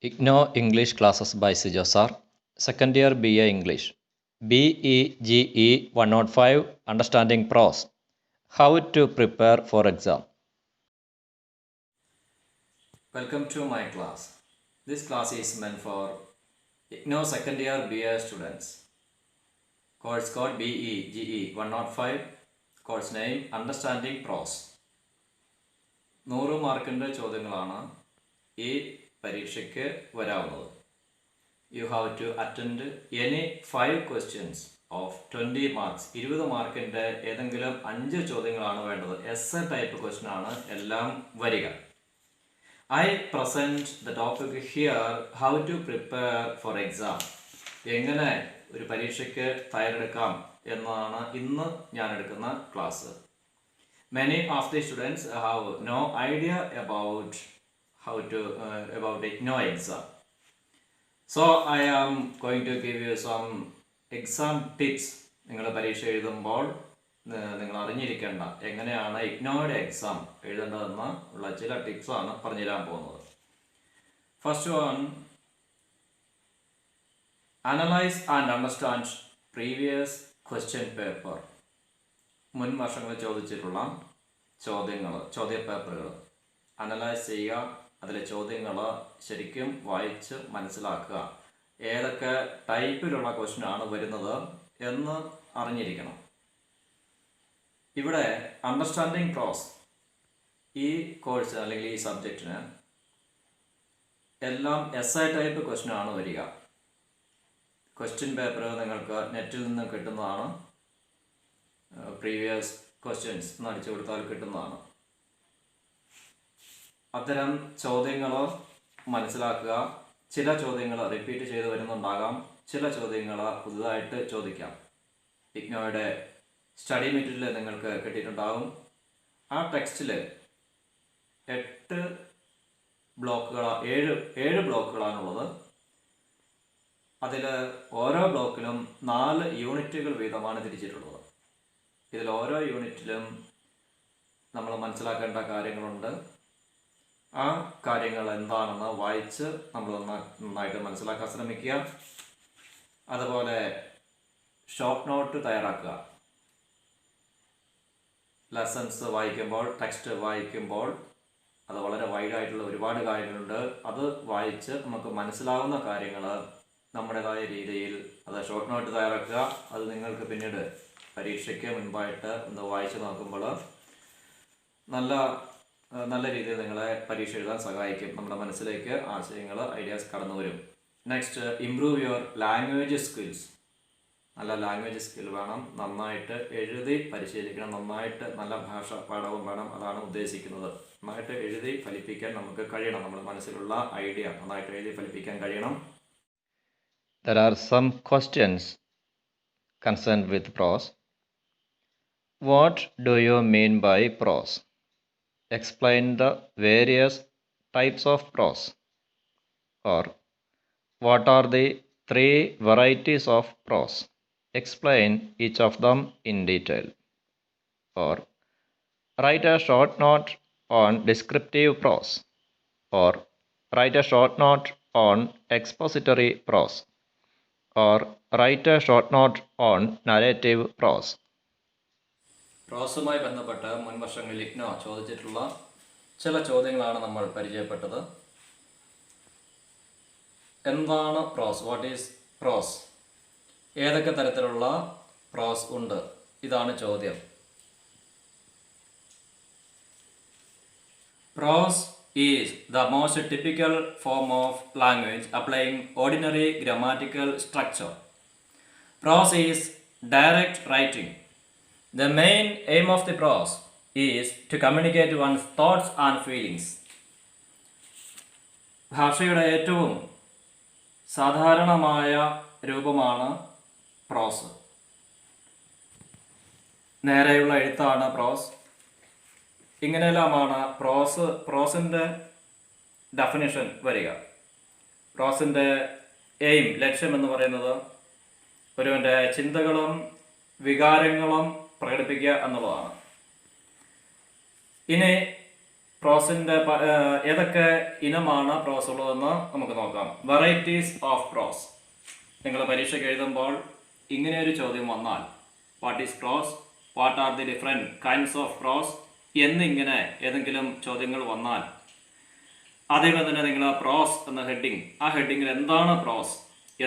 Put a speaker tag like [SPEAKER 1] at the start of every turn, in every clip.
[SPEAKER 1] IGNOU English classes by Sijo sir. Second year BA English. BEGE 105 Understanding Prose. How to prepare for exam. Welcome to my class. This class is meant for IGNOU second year BA students. Course code BEGE 105. Course name Understanding Prose. 100 മാർക്കിൻ്റെ ചോദ്യങ്ങളാണ് ഈ പരീക്ഷയ്ക്ക് വരാവുന്നത്. You have to attend any 5 questions of 20 marks. 20 മാർക്കിൻ്റെ ഏതെങ്കിലും 5 ചോദ്യങ്ങളാണ് വേണ്ടത്. Essay type question ആണ് എല്ലാം വരിക. I present the topic here, how to prepare for exam. എങ്ങനെ ഒരു പരീക്ഷയ്ക്ക് തയ്യാറെടുക്കാം എന്നതാണ് ഇന്ന് ഞാൻ എടുക്കുന്ന class. Many of the students have no idea about how to about IGNOU exam. So I am going to give you some exam tips. നിങ്ങൾ പരീക്ഷ എഴുതുമ്പോൾ നിങ്ങൾ അറിഞ്ഞിരിക്കേണ്ട എങ്ങനെയാണ് IGNOUയുടെ എക്സാം എഴുതേണ്ടതെന്ന് ഉള്ള ചില ടിപ്സാണ് പറഞ്ഞു തരാൻ പോകുന്നത്. First one, analyse and understand previous question paper. മുൻ വർഷങ്ങളിൽ ചോദിച്ചിട്ടുള്ള ചോദ്യപേപ്പറുകൾ അനലൈസ് ചെയ്യുക. അതിലെ ചോദ്യങ്ങൾ ശരിക്കും വായിച്ച് മനസ്സിലാക്കുക. ഏതൊക്കെ ടൈപ്പിലുള്ള ക്വസ്റ്റ്യൻ ആണ് വരുന്നത് എന്ന് അറിഞ്ഞിരിക്കണം. ഇവിടെ അണ്ടർസ്റ്റാൻഡിങ് പ്രോസ് ഈ കോഴ്സ് അല്ലെങ്കിൽ ഈ സബ്ജക്റ്റിന് എല്ലാം എസ്ഐ ടൈപ്പ് ക്വസ്റ്റ്യൻ ആണ് വരിക. ക്വസ്റ്റ്യൻ പേപ്പർ നിങ്ങൾക്ക് നെറ്റിൽ നിന്ന് കിട്ടുന്നതാണ്. പ്രീവിയസ് ക്വസ്റ്റ്യൻസ് അടിച്ചു കൊടുത്താൽ കിട്ടുന്നതാണ്. അത്തരം ചോദ്യങ്ങൾ മനസ്സിലാക്കുക. ചില ചോദ്യങ്ങൾ റിപ്പീറ്റ് ചെയ്ത് വരുന്നുണ്ടാകാം, ചില ചോദ്യങ്ങൾ പുതുതായിട്ട് ചോദിക്കാം. IGNOUയുടെ സ്റ്റഡി മെറ്റീരിയൽ നിങ്ങൾക്ക് കിട്ടിയിട്ടുണ്ടാകും. ആ ടെക്സ്റ്റിൽ 8 ബ്ലോക്കുകളാണുള്ളത്. അതിൽ ഓരോ ബ്ലോക്കിലും 4 യൂണിറ്റുകൾ വീതമാണ് തിരിച്ചിട്ടുള്ളത്. ഇതിൽ ഓരോ യൂണിറ്റിലും നമ്മൾ മനസ്സിലാക്കേണ്ട കാര്യങ്ങളുണ്ട്. ആ കാര്യങ്ങൾ എന്താണെന്ന് വായിച്ച് നമ്മൾ നന്നായിട്ട് മനസ്സിലാക്കാൻ ശ്രമിക്കുക. അതുപോലെ ഷോർട്ട് നോട്ട് തയ്യാറാക്കുക. ലെസൺസ് വായിക്കുമ്പോൾ, ടെക്സ്റ്റ് വായിക്കുമ്പോൾ അത് വളരെ വൈഡായിട്ടുള്ള ഒരുപാട് കാര്യങ്ങളുണ്ട്. അത് വായിച്ച് നമുക്ക് മനസ്സിലാവുന്ന കാര്യങ്ങൾ നമ്മുടേതായ രീതിയിൽ അത് ഷോർട്ട് നോട്ട് തയ്യാറാക്കുക. അത് നിങ്ങൾക്ക് പിന്നീട് പരീക്ഷയ്ക്ക് മുൻപായിട്ട് ഒന്ന് വായിച്ച് നോക്കുമ്പോൾ നല്ല രീതിയിൽ നിങ്ങളെ പരീക്ഷ എഴുതാൻ സഹായിക്കും. നമ്മുടെ മനസ്സിലേക്ക് ആശയങ്ങൾ, ഐഡിയാസ് കടന്നു വരും. Next, improve your language skills. നല്ല ലാംഗ്വേജ് സ്കിൽ വേണം. നന്നായിട്ട് എഴുതി പരിശീലിക്കണം. നന്നായിട്ട് നല്ല ഭാഷ പാഠവും വേണം. അതാണ് ഉദ്ദേശിക്കുന്നത്. നന്നായിട്ട് എഴുതി ഫലിപ്പിക്കാൻ നമുക്ക് കഴിയണം. നമ്മുടെ മനസ്സിലുള്ള ഐഡിയ നന്നായിട്ട് എഴുതി ഫലിപ്പിക്കാൻ കഴിയണം. There are some questions concerned with prose. What do you mean by prose? Explain the various types of prose. Or, what are the 3 varieties of prose? Explain each of them in detail. Or, write a short note on descriptive prose. Or, write a short note on expository prose. Or, write a short note on narrative prose. പ്രോസുമായി ബന്ധപ്പെട്ട് മുൻ വർഷങ്ങളിൽ IGNOU ചോദിച്ചിട്ടുള്ള ചില ചോദ്യങ്ങളാണ് നമ്മൾ പരിചയപ്പെട്ടത്. എന്താണ് പ്രോസ്? What is പ്രോസ്? ഏതൊക്കെ തരത്തിലുള്ള പ്രോസ് ഉണ്ട്? ഇതാണ് ചോദ്യം. Prose is the most typical form of language applying ordinary grammatical structure. Prose is direct writing. The main aim of the prose is to communicate one's thoughts and feelings. ഭാഷയുടെ ഏറ്റവും സാധാരണമായ രൂപമാണ് പ്രോസ്. നേരെയുള്ള എഴുത്താണ് പ്രോസ്. ഇങ്ങനെയെല്ലാമാണ് പ്രോസിൻ്റെ ഡെഫിനിഷൻ വരിക. പ്രോസിൻ്റെ എയിം, ലക്ഷ്യം എന്ന് പറയുന്നത് ഒരുവൻ്റെ ചിന്തകളും വികാരങ്ങളും പ്രകടിപ്പിക്കുക എന്നുള്ളതാണ്. ഇനി പ്രോസിൻ്റെ ഏതൊക്കെ ഇനമാണ് പ്രോസ് ഉള്ളതെന്ന് നമുക്ക് നോക്കാം. Varieties of prose. നിങ്ങൾ പരീക്ഷയ്ക്ക് എഴുതുമ്പോൾ ഇങ്ങനെ ഒരു ചോദ്യം വന്നാൽ what is prose, what are the different kinds of prose എന്നിങ്ങനെ ഏതെങ്കിലും ചോദ്യങ്ങൾ വന്നാൽ അതേപോലെ തന്നെ നിങ്ങൾ പ്രോസ് എന്ന ഹെഡിങ്, ആ ഹെഡിങ്ങിൽ എന്താണ് പ്രോസ്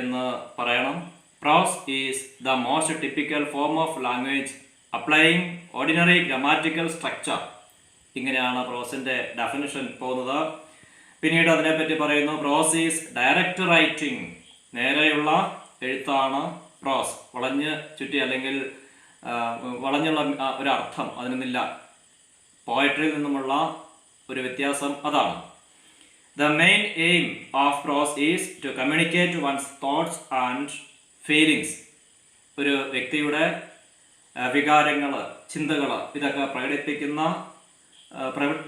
[SPEAKER 1] എന്ന് പറയണം. Prose is the most typical form of language applying ordinary grammatical structure. ഇങ്ങനെയാണ് പ്രോസിൻ്റെ ഡെഫിനിഷൻ പോകുന്നത്. പിന്നീട് അതിനെപ്പറ്റി പറയുന്നു, പ്രോസ് ഈസ് ഡയറക്റ്റ് റൈറ്റിംഗ്, നേരെയുള്ള എഴുത്താണ് പ്രോസ്. വളഞ്ഞ് ചുറ്റി അല്ലെങ്കിൽ വളഞ്ഞുള്ള ഒരു അർത്ഥം അതിനൊന്നില്ല. പോയട്രിയിൽ നിന്നുമുള്ള ഒരു വ്യത്യാസം അതാണ്. The main aim of prose is to communicate one's thoughts and feelings. ഒരു വ്യക്തിയുടെ വികാരങ്ങൾ, ചിന്തകൾ ഇതൊക്കെ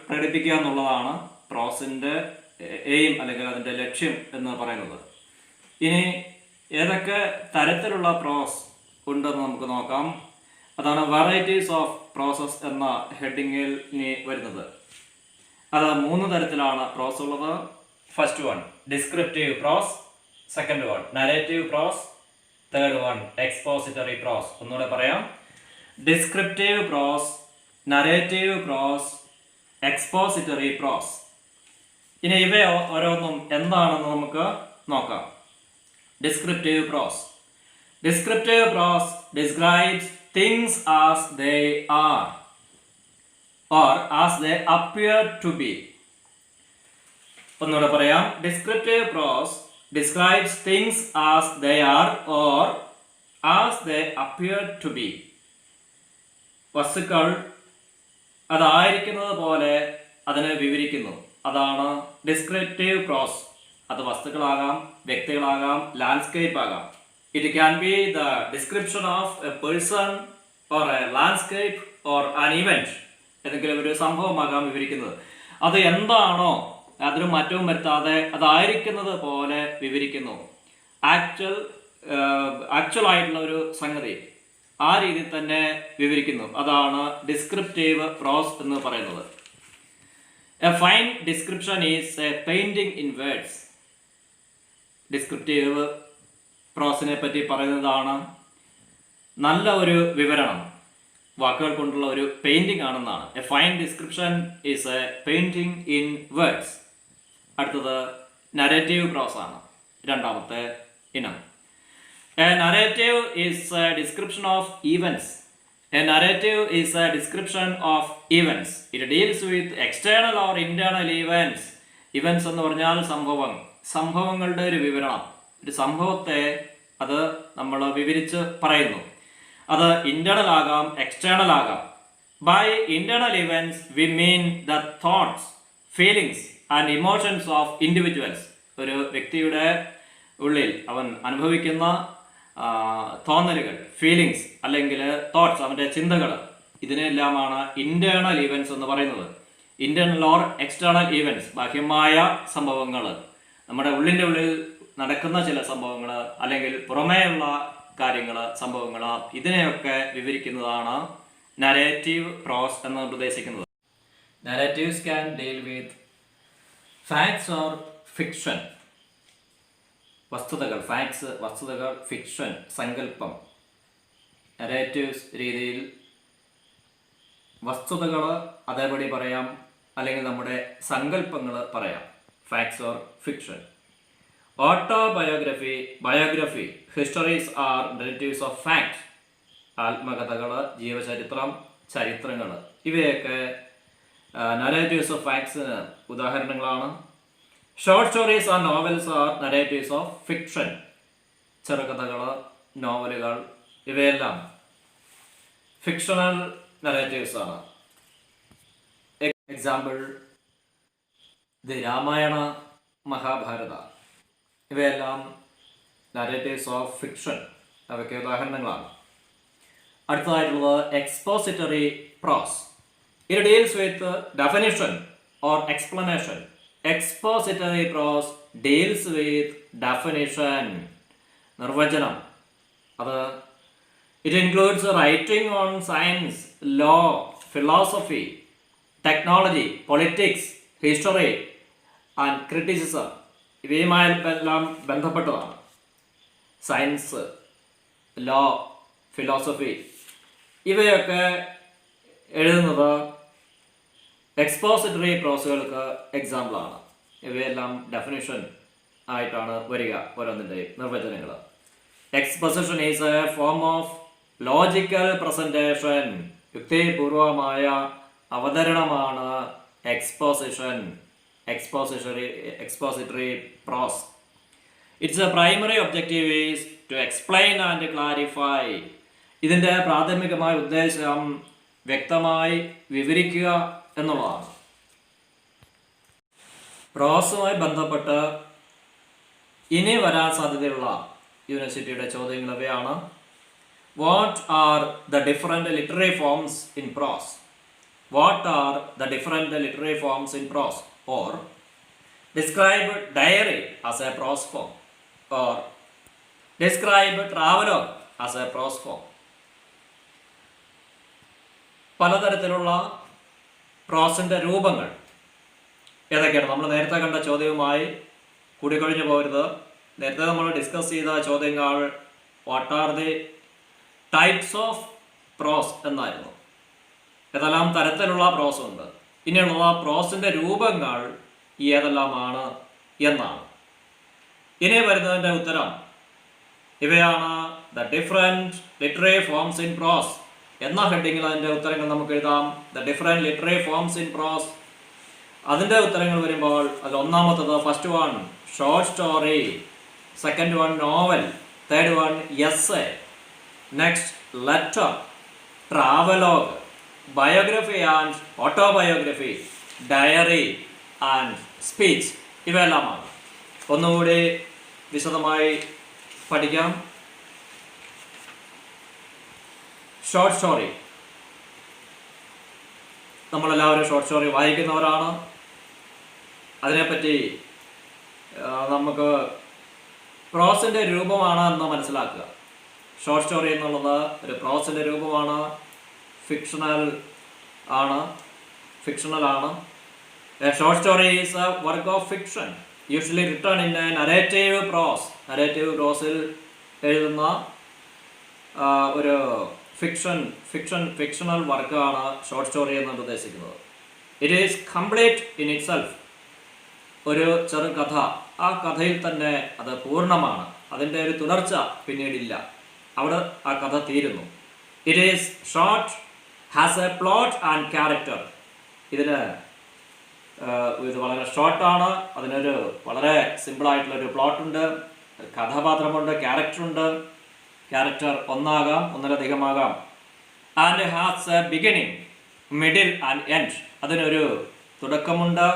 [SPEAKER 1] പ്രകടിപ്പിക്കുക എന്നുള്ളതാണ് പ്രോസിൻ്റെ എയിം അല്ലെങ്കിൽ അതിൻ്റെ ലക്ഷ്യം എന്ന് പറയുന്നത്. ഇനി ഏതൊക്കെ തരത്തിലുള്ള പ്രോസ് ഉണ്ടെന്ന് നമുക്ക് നോക്കാം. അതാണ് വെറൈറ്റീസ് ഓഫ് പ്രോസസ് എന്ന ഹെഡിങ്ങിൽ ഇനി വരുന്നത്. അത് 3 തരത്തിലാണ് പ്രോസ് ഉള്ളത്. ഫസ്റ്റ് വൺ ഡിസ്ക്രിപ്റ്റീവ് പ്രോസ്, സെക്കൻഡ് വൺ നരേറ്റീവ് പ്രോസ്, തേർഡ് വൺ എക്സ്പോസിറ്ററി പ്രോസ്. ഒന്നുകൂടെ പറയാം, ഡിസ്ക്രിപ്റ്റീവ് പ്രോസ്, നരേറ്റീവ് പ്രോസ്, എക്സ്പോസിറ്ററി പ്രോസ്. ഇനി ഇവ ഓരോന്നും എന്താണെന്ന് നമുക്ക് നോക്കാം. Descriptive pros. Descriptive pros describes things as they are or as they appear to be. ഒന്നുകൂടെ പറയാം, descriptive pros describes things as they are or as they appear to be. വസ്തുക്കൾ അതായിരിക്കുന്നത് പോലെ അതിനെ വിവരിക്കുന്നു. അതാണ് ഡിസ്ക്രിപ്റ്റീവ് പ്രോസ്. അത് വസ്തുക്കളാകാം, വ്യക്തികളാകാം, ലാൻഡ്സ്കേപ്പ് ആകാം. It can be the description of A person or A landscape or an event. ഏതെങ്കിലും ഒരു സംഭവമാകാം വിവരിക്കുന്നത്. അത് എന്താണോ അതിന് മാറ്റവും വരുത്താതെ അതായിരിക്കുന്നത് പോലെ വിവരിക്കുന്നു. ആക്ച്വൽ ആയിട്ടുള്ള ഒരു സംഗതി ആ രീതിയിൽ തന്നെ വിവരിക്കുന്നു. അതാണ് ഡിസ്ക്രിപ്റ്റീവ് പ്രോസ് എന്ന് പറയുന്നത്. A fine description is a painting in words. Descriptive പ്രോസിനെ പറ്റി പറയുന്നതാണ് നല്ല ഒരു വിവരണം, വാക്കുകൾ കൊണ്ടുള്ള ഒരു പെയിന്റിംഗ് ആണെന്നാണ്. A fine description is a painting in words. അടുത്തത് നരേറ്റീവ് പ്രോസ് ആണ്, രണ്ടാമത്തെ ഇനം. A narrative is a description of events. A narrative is a description of events. It deals with external or internal events. Events എന്ന് പറഞ്ഞാൽ സംഭവങ്ങളുടെ ഒരു വിവരണം. ഒരു സംഭവത്തെ അത് നമ്മൾ വിവരിച്ച് പറയുന്നു. അത് ഇന്റേണൽ ആകാം, എക്സ്റ്റേണൽ ആകാം. By internal events we mean the thoughts, feelings and emotions of individuals. ഒരു വ്യക്തിയുടെ ഉള്ളിൽ അവൻ അനുഭവിക്കുന്ന തോന്നലുകൾ, ഫീലിങ്സ് അല്ലെങ്കിൽ തോട്ട്സ്, അവൻ്റെ ചിന്തകൾ, ഇതിനെല്ലാമാണ് ഇന്റേണൽ ഈവൻസ് എന്ന് പറയുന്നത്. ഇന്റേണൽ ഓർ എക്സ്റ്റേണൽ ഈവൻസ്, ബാഹ്യമായ സംഭവങ്ങൾ, നമ്മുടെ ഉള്ളിൻ്റെ ഉള്ളിൽ നടക്കുന്ന ചില സംഭവങ്ങൾ അല്ലെങ്കിൽ പുറമേയുള്ള കാര്യങ്ങൾ, സംഭവങ്ങൾ, ഇതിനെയൊക്കെ വിവരിക്കുന്നതാണ് നരേറ്റീവ് പ്രോസ് എന്ന് ഉദ്ദേശിക്കുന്നത്. Narratives can deal with facts or fiction. വസ്തുതകൾ, ഫാക്ട്സ്, വസ്തുതകൾ, ഫിക്ഷൻ, സങ്കല്പം. നരേറ്റീവ്സ് രീതിയിൽ വസ്തുതകൾ അതേപടി പറയാം, അല്ലെങ്കിൽ നമ്മുടെ സങ്കല്പങ്ങൾ പറയാം. Facts or fiction. Autobiography, biography, histories are narratives of fact. ആത്മകഥകൾ, ജീവചരിത്രം, ചരിത്രങ്ങൾ, ഇവയൊക്കെ നരേറ്റീവ്സ് ഓഫ് ഫാക്ട്സിന് ഉദാഹരണങ്ങളാണ്. Short stories and novels are narratives of fiction. ചെറുകഥകൾ, നോവലുകൾ, ഇവയെല്ലാം ഫിക്ഷണൽ നരേറ്റീവ്സ് ആണ്. എക്സാമ്പിൾ ദി രാമായണ, മഹാഭാരത, ഇവയെല്ലാം നരേറ്റീവ്സ് ഓഫ് ഫിക്ഷൻ, അവയ്ക്ക് ഉദാഹരണങ്ങളാണ്. അടുത്തതായിട്ടുള്ളത് expository pros. It deals with definition or explanation. Expository prose deals with definition, നിർവചനം. അത് it includes writing on science, law, philosophy, technology, politics, history and criticism ഇവയുമായെല്ലാം ബന്ധപ്പെട്ടതാണ്. Science, law, philosophy ഇവയൊക്കെ എഴുതുന്നത് expository പ്രോസുകൾക്ക് എക്സാമ്പിളാണ്. ഇവയെല്ലാം ഡെഫിനിഷൻ ആയിട്ടാണ് വരിക ഓരോന്നിൻ്റെയും നിർവചനങ്ങൾ. Exposition is a form of logical presentation. യുക്തിപൂർവമായ അവതരണമാണ് exposition, expository prose. It's a primary objective is to explain and clarify. ഇതിൻ്റെ പ്രാഥമികമായ ഉദ്ദേശം വ്യക്തമായി വിവരിക്കുക എന്നുള്ളതാണ്. പ്രോസുമായി ബന്ധപ്പെട്ട് ഇനി വരാൻ സാധ്യതയുള്ള യൂണിവേഴ്സിറ്റിയുടെ ചോദ്യങ്ങൾ ഇവയാണ്. What are the different literary forms in prose? What are the different literary forms in prose? Or describe diary as a prose form, or describe travelogue as a prose form. പലതരത്തിലുള്ള പ്രോസിൻ്റെ രൂപങ്ങൾ ഏതൊക്കെയാണ്? നമ്മൾ നേരത്തെ കണ്ട ചോദ്യവുമായി കൂടിക്കൊഴിഞ്ഞു പോകരുത്. നേരത്തെ നമ്മൾ ഡിസ്കസ് ചെയ്ത ചോദ്യങ്ങൾ what are the types of prose എന്നായിരുന്നു. ഏതെല്ലാം തരത്തിലുള്ള പ്രോസ് ഉണ്ട്, ഇനിയുള്ള പ്രോസിൻ്റെ രൂപങ്ങൾ ഏതെല്ലാമാണ് എന്നാണ്. ഇനി വരുന്നതിൻ്റെ ഉത്തരം ഇവയാണ്. The different literary forms in prose എന്ന ഹെഡിങ്ങിൽ അതിൻ്റെ ഉത്തരങ്ങൾ നമുക്ക് എഴുതാം. The different literary forms in prose. അതിൻ്റെ ഉത്തരങ്ങൾ വരുമ്പോൾ അതിൽ ഒന്നാമത്തത് first one short story, second one novel, third one essay, next letter, travelogue, biography and autobiography, diary and speech ഇവയെല്ലാമാണ്. ഒന്നുകൂടി വിശദമായി പഠിക്കാം. ഷോർട്ട് സ്റ്റോറി, നമ്മളെല്ലാവരും ഷോർട്ട് സ്റ്റോറി വായിക്കുന്നവരാണ്. അതിനെപ്പറ്റി നമുക്ക് പ്രോസിൻ്റെ രൂപമാണ് എന്ന് മനസ്സിലാക്കുക. ഷോർട്ട് സ്റ്റോറി എന്നുള്ളത് ഒരു പ്രോസിൻ്റെ രൂപമാണ്, ഫിക്ഷണൽ ആണ്. A short story is a work of fiction, usually written in a narrative prose. Narrative prose-ൽ എഴുതുന്ന ഒരു ഫിക്ഷണൽ വർക്കാണ് ഷോർട്ട് സ്റ്റോറി എന്ന് ഉദ്ദേശിക്കുന്നത്. It is complete in it self. ഒരു ചെറുകഥ, ആ കഥയിൽ തന്നെ അത് പൂർണ്ണമാണ്. അതിൻ്റെ ഒരു തുടർച്ച പിന്നീടില്ല, അവിടെ ആ കഥ തീരുന്നു. It is short, has a plot and character. ഇത് വളരെ ഷോർട്ടാണ്, അതിനൊരു വളരെ സിമ്പിളായിട്ടുള്ളൊരു പ്ലോട്ടുണ്ട്, കഥാപാത്രമുണ്ട്, ക്യാരക്ടറുണ്ട്. ക്യാരക്ടർ ഒന്നാകാം, ഒന്നിലധികമാകാം. And has a beginning, middle and end. അതിനൊരു തുടക്കമുണ്ട്,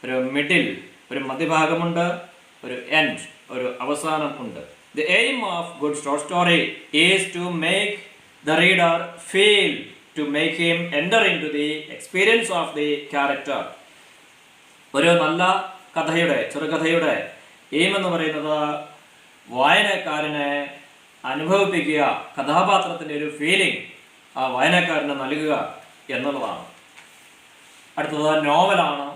[SPEAKER 1] ഒരു മിഡിൽ, ഒരു മധ്യഭാഗമുണ്ട്, ഒരു എൻഡ്, ഒരു അവസാനം ഉണ്ട്. The aim of good short story is to make the reader feel, to make him enter in to the experience of the character. ഒരു നല്ല കഥയുടെ, ചെറുകഥയുടെ എയിം എന്ന് പറയുന്നത് വായനക്കാരനെ അനുഭവിപ്പിക്കുക, കഥാപാത്രത്തിൻ്റെ ഒരു ഫീലിംഗ് ആ വായനക്കാരന് നൽകുക എന്നുള്ളതാണ്. അടുത്തത് നോവലാണ്.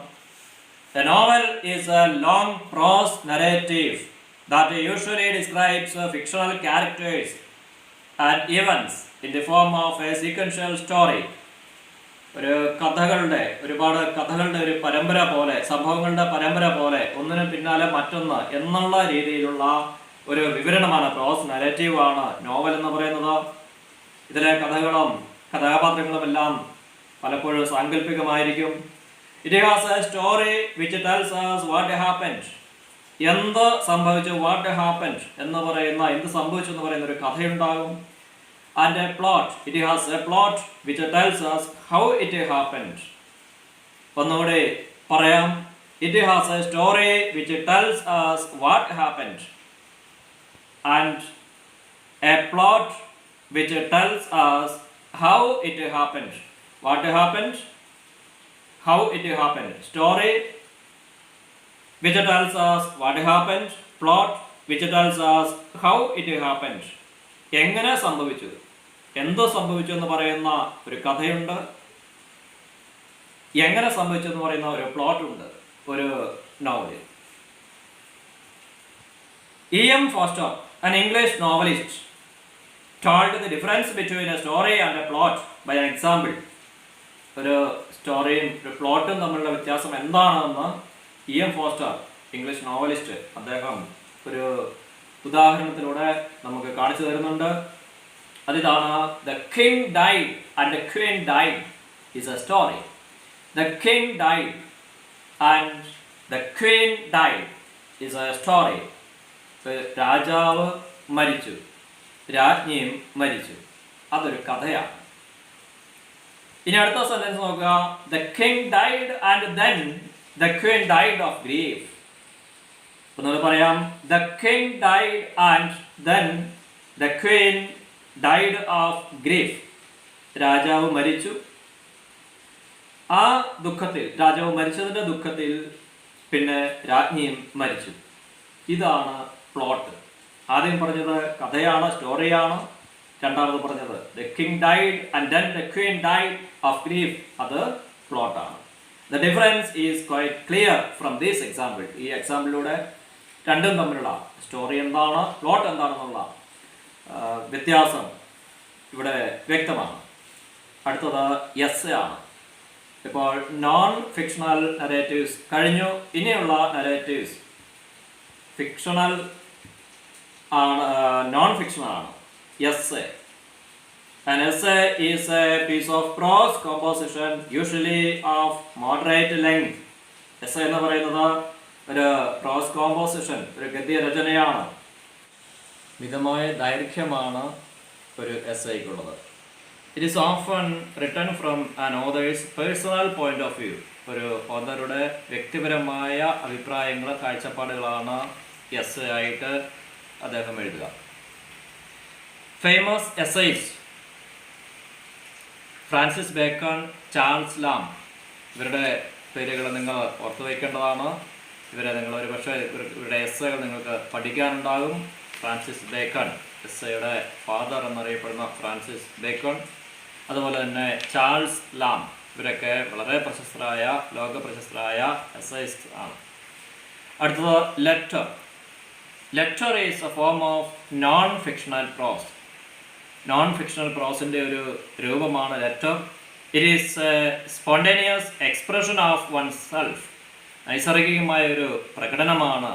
[SPEAKER 1] The novel is a long prose narrative that usually describes fictional characters and events in the form of a sequential story. ഒരുപാട് കഥകളുടെ ഒരു പരമ്പര പോലെ, സംഭവങ്ങളുടെ പരമ്പര പോലെ, ഒന്നിനു പിന്നാലെ മറ്റൊന്ന് എന്നുള്ള രീതിയിലുള്ള ഒരു വിവരണമാണ്, പ്രോസ് നരേറ്റീവ് ആണ് നോവൽ എന്ന് പറയുന്നത്. ഇതിലെ കഥകളും കഥാപാത്രങ്ങളും എല്ലാം പലപ്പോഴും സാങ്കല്പികമായിരിക്കും. It has a story which tells us what happened. എന്ത് സംഭവിച്ചു, വാട്ട് ഹാപ്പൻഡ് എന്ന് പറയുന്ന, എന്ത് സംഭവിച്ചു എന്ന് പറയുന്ന ഒരു കഥയുണ്ടാകും. And a plot, it has a plot which tells us how it happened. ഒന്നുകൂടി പറയാം. It has a story which tells us what happened and a plot which tells us how it happened. What happened, how it happened. Story which tells us what happened, plot which tells us how it happened. എങ്ങനെ സംഭവിച്ചു, എന്ത് സംഭവിച്ചു എന്ന് പറയുന്ന ഒരു കഥയുണ്ട്. എങ്ങനെ സംഭവിച്ചു എന്ന് പറയുന്ന ഒരു പ്ലോട്ട് ഉണ്ട് ഒരു നോവലിൽ. E.M. Forster, an English novelist, told the difference between a story and a plot by an example. ഒരു സ്റ്റോറിയും ഒരു പ്ലോട്ടും തമ്മിലുള്ള വ്യത്യാസം എന്താണെന്ന് E.M. ഫോസ്റ്റർ, ഇംഗ്ലീഷ് നോവലിസ്റ്റ്, അദ്ദേഹം ഒരു ഉദാഹരണത്തിലൂടെ നമുക്ക് കാണിച്ചു തരുന്നുണ്ട്. അതിതാണ് The King Died and the Queen Died is a story. The King Died and the Queen Died is a story. രാജാവ് മരിച്ചു, രാജ്ഞിയും മരിച്ചു, അതൊരു കഥയാണ്. ഇനി അടുത്ത സെന്റൻസ് നോക്കുക. The king died and then the queen died of grief. ഒന്നുകൂടെ പറയാം. The king died and then the queen died of grief. രാജാവ് മരിച്ചു, ആ ദുഃഖത്തിൽ, രാജാവ് മരിച്ചതിന്റെ ദുഃഖത്തിൽ പിന്നെ രാജ്ഞിയും മരിച്ചു. ഇതാണ് പ്ലോട്ട്. ആദ്യം പറഞ്ഞത് കഥയാണ്, സ്റ്റോറിയാണ്. രണ്ടാമത് പറഞ്ഞത് the king died and then the queen died of grief, അത് പ്ലോട്ടാണ്. The difference is quite clear from this example. ഈ എക്സാമ്പിളിലൂടെ രണ്ടും തമ്മിലുള്ള സ്റ്റോറി എന്താണ്, പ്ലോട്ട് എന്താണെന്നുള്ള വ്യത്യാസം ഇവിടെ വ്യക്തമാണ്. അടുത്തത് എസ്സേ ആണ്. ഇപ്പോൾ നോൺ ഫിക്ഷണൽ നരേറ്റീവ്സ് കഴിഞ്ഞു. ഇനിയുള്ള നരേറ്റീവ്സ് ഫിക്ഷണൽ ആണ്, നോൺ ഫിക്ഷണൽ ആണ്. Essay. An essay is a piece of prose composition usually of moderate length. Essay എന്ന് പറയുന്നത് ഒരു പ്രോസ് കോമ്പോസിഷൻ, ഒരു ഗദ്യ രചനയാണ്. മിതമായ ദൈർഘ്യമാണ് ഒരു എസ്സേക്കുള്ളത്. It is often written from an author's personal point of view. ഒരു ഓതറുടെ വ്യക്തിപരമായ അഭിപ്രായങ്ങൾ, കാഴ്ചപ്പാടുകളാണ് എസ്സേ ആയിട്ട് അദ്ദേഹം എഴുതുക. Famous essayist Francis Bacon, Charles Lamb, ഇവരുടെ പേരുകൾ നിങ്ങൾ ഓർത്തു വയ്ക്കേണ്ടതാണ്. ഇവരെ നിങ്ങൾ ഒരു പക്ഷേ ഇവരുടെ എസ്സേകൾ നിങ്ങൾക്ക് പഠിക്കാനുണ്ടാകും. ഫ്രാൻസിസ് ബേക്കൺ, എസ്സേയുടെ ഫാദർ എന്നറിയപ്പെടുന്ന ഫ്രാൻസിസ് ബേക്കൺ, അതുപോലെ തന്നെ ചാൾസ് ലാം, ഇവരൊക്കെ വളരെ പ്രശസ്തരായ, ലോക പ്രശസ്തരായ എസ്സേയിസ്റ്റ് ആണ്. അടുത്തത് letter. Letter is a form of non fictional prose. Non fictional പ്രോസിൻ്റെ ഒരു രൂപമാണ് letter. It is a spontaneous expression of one self. നൈസർഗികമായ ഒരു പ്രകടനമാണ്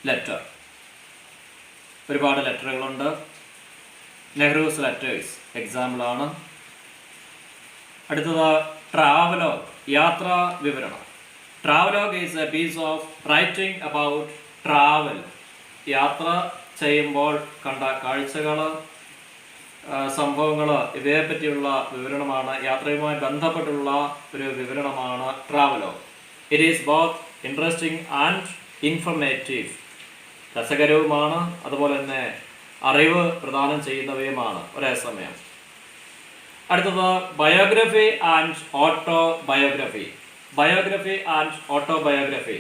[SPEAKER 1] ലെറ്റർ. ഒരുപാട് ലെറ്ററുകളുണ്ട്. നെഹ്റൂസ് ലെറ്റേഴ്സ് എക്സാമ്പിളാണ്. അടുത്തത് ട്രാവലോഗ്, യാത്രാ വിവരണം. Travelogue is a piece of writing about travel. യാത്ര ചെയ്യുമ്പോൾ കണ്ട കാഴ്ചകൾ, സംഭവങ്ങൾ, ഇവയെ പറ്റിയുള്ള വിവരണമാണ്, യാത്രയുമായി ബന്ധപ്പെട്ടുള്ള ഒരു വിവരണമാണ് travelogue. It is both interesting and informative. രസകരവുമാണ്, അതുപോലെ തന്നെ അറിവ് പ്രദാനം ചെയ്യുന്നവയുമാണ് ഒരേ സമയം. അടുത്തത് biography and autobiography. Biography and autobiography.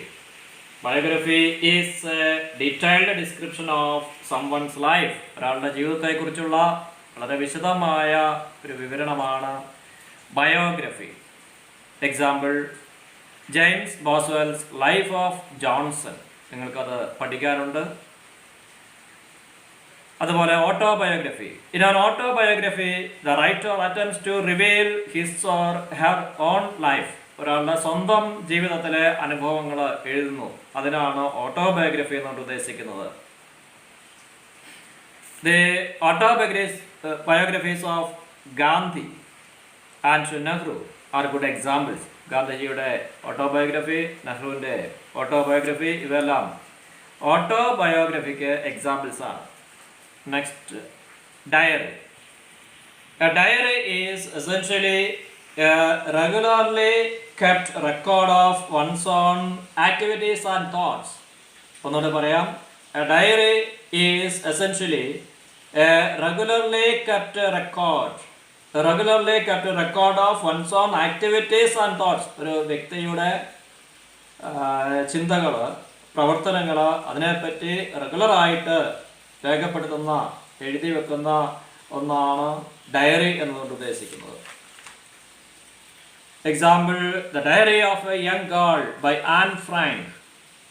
[SPEAKER 1] Biography is a detailed description of someone's life. ഒരാളുടെ ജീവിതത്തെക്കുറിച്ചുള്ള വളരെ വിശദമായ ഒരു വിവരണമാണ് biography. Example James Boswell's life of Johnson, നിങ്ങൾക്കത് പഠിക്കാനുണ്ട്. അതുപോലെ autobiography. In an autobiography the writer attempts to reveal his or her own life. ഒരാളുടെ സ്വന്തം ജീവിതത്തിലെ അനുഭവങ്ങൾ എഴുതുന്നു, അതിനാണ് ഓട്ടോബയോഗ്രഫി എന്നുകൊണ്ട് ഉദ്ദേശിക്കുന്നത്. The autobiographies of Gandhi and Nehru are good examples. ഗാന്ധിജിയുടെ ഓട്ടോബയോഗ്രഫി, നെഹ്റുവിൻ്റെ ഓട്ടോബയോഗ്രഫി, ഇവയെല്ലാം ഓട്ടോബയോഗ്രഫിക്ക് എക്സാമ്പിൾസ് ആണ്. Next, diary. A diary is essentially a regularly kept record of one's own activities and thoughts. ഒന്നുകൂടെ പറയാം. A diary is essentially a regularly kept record of one's own activities and thoughts. ഒരു വ്യക്തിയുടെ ചിന്തകൾ, പ്രവർത്തനങ്ങൾ, അതിനെപ്പറ്റി റെഗുലറായിട്ട് രേഖപ്പെടുത്തുന്ന, എഴുതി വെക്കുന്ന ഒന്നാണ് ഡയറി എന്നതുകൊണ്ട് ഉദ്ദേശിക്കുന്നത്. Example the diary of a young girl by Anne Frank.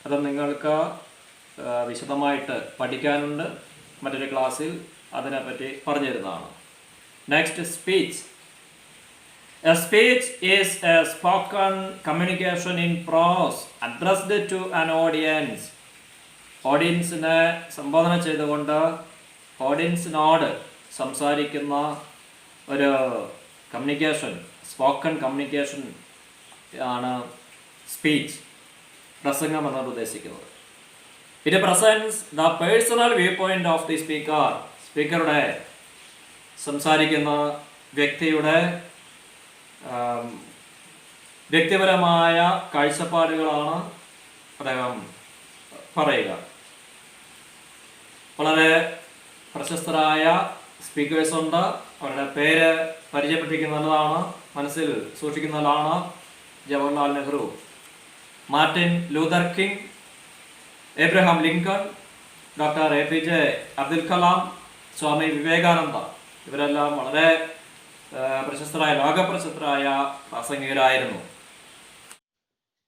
[SPEAKER 1] അത് നിങ്ങൾക്ക് വിശദമായിട്ട് പഠിക്കാനുണ്ട്. മറ്റൊരു ക്ലാസ്സിൽ അതിനെപ്പറ്റി പറഞ്ഞു തരുന്നതാണ്. Next, speech. A speech is a spoken communication in prose addressed to an audience. ഓഡിയൻസിനെ സംബോധന ചെയ്തുകൊണ്ട് ഓഡിയൻസിനോട് സംസാരിക്കുന്ന ഒരു കമ്മ്യൂണിക്കേഷൻ, സ്പോക്കൺ കമ്മ്യൂണിക്കേഷൻ ആണ് സ്പീച്ച്, പ്രസംഗം എന്നാണ് ഉദ്ദേശിക്കുന്നത്. It presence the personal view point of the speaker. സ്പീക്കറുടെ, സംസാരിക്കുന്ന വ്യക്തിയുടെ വ്യക്തിപരമായ കാഴ്ചപ്പാടുകളാണ് അദ്ദേഹം പറയുക. വളരെ പ്രശസ്തരായ സ്പീക്കേഴ്സ് ഉണ്ട്. അവരുടെ പേര് പരിചയപ്പെട്ടിരിക്കുന്നത് നല്ലതാണ്, മനസ്സിൽ സൂക്ഷിക്കുന്നതാണ്. Jawaharlal Nehru, Martin Luther King, Abraham Lincoln, doctor APJ Abdul Kalam, Swami Vivekananda. ഇവരെല്ലാം വളരെ പ്രശസ്തരായ, ലോകപ്രശസ്തരായ പ്രാസംഗികരായിരുന്നു.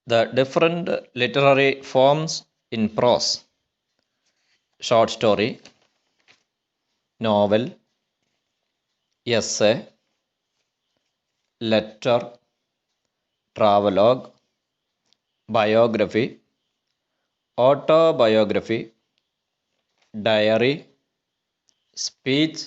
[SPEAKER 1] The different literary forms in prose: short story, novel, essay, letter, travelogue, biography, autobiography, diary, speech,